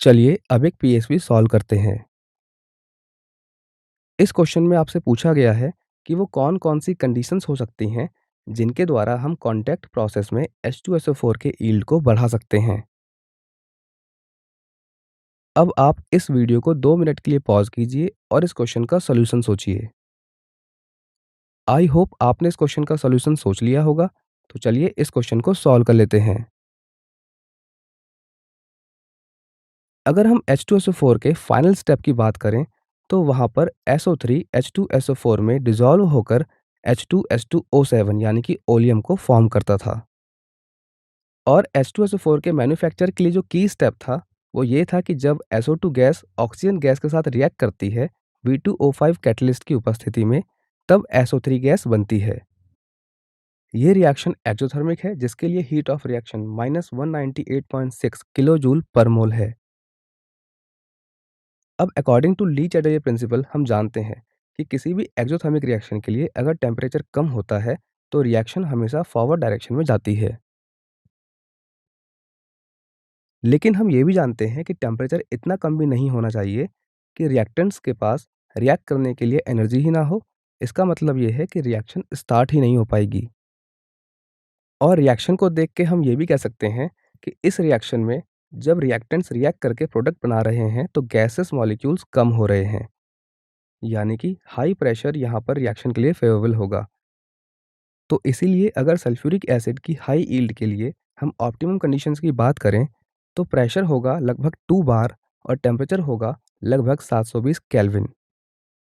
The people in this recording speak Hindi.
चलिए अब एक पीएसवी सॉल्व करते हैं। इस क्वेश्चन में आपसे पूछा गया है कि वो कौन-कौन सी कंडीशंस हो सकती हैं, जिनके द्वारा हम कॉन्टैक्ट प्रोसेस में H2SO4 के यील्ड को बढ़ा सकते हैं। अब आप इस वीडियो को 2 मिनट के लिए पॉज़ कीजिए और इस क्वेश्चन का सॉल्यूशन सोचिए। आई होप आपने इस क्वेश्चन का सॉल्यूशन सोच लिया होगा, तो चलिए इस क्वेश्चन को सॉल्व कर लेते हैं। अगर हम H2SO4 के फाइनल स्टेप की बात करें, तो वहाँ पर SO3 H2SO4 में डिसॉल्व होकर H2S2O7 यानी कि ओलियम को फॉर्म करता था। और H2SO4 के मैन्युफैक्चर के लिए जो की स्टेप था, वो ये था कि जब SO2 गैस ऑक्सीजन गैस के साथ रिएक्ट करती है V2O5 कैटलिस्ट की उपस्थिति में, तब SO3 गैस बनती है। ये रिएक्शन एक्ज़ोथर्मिक है, जिसके लिए heat of reaction -198.6 kilo joule पर मोल है। अब according to Le Chatelier principle हम जानते हैं कि किसी भी एक्ज़ोथर्मिक रिएक्शन के लिए अगर टेम्परेचर कम होता है, तो रिएक्शन हमेशा फॉरवर्ड डायरेक्शन में जाती है। लेकिन हम ये भी जानते हैं कि टेम्परेचर इतना कम भी नहीं होना चाहिए कि रिएक्टेंट्स के पास रिएक्ट करने के लिए एनर्जी ही ना हो। इसका मतलब ये है कि रिएक्शन स्टार्ट ही नहीं हो पाएगी। और रिएक्शन को देख के हम ये भी कह सकते हैं कि इस रिएक्शन में जब रिएक्टेंट्स रिएक्ट करके प्रोडक्ट बना रहे हैं, तो गैसेस मॉलिक्यूल्स कम हो रहे हैं, यानी कि हाई प्रेशर यहाँ पर रिएक्शन के लिए फेवरेबल होगा। तो इसीलिए अगर सल्फ्यूरिक एसिड की हाई यील्ड के लिए हम ऑप्टिमम कंडीशंस की बात करें, तो प्रेशर होगा लगभग 2 बार और टेम्परेचर होगा लगभग 720 केल्विन।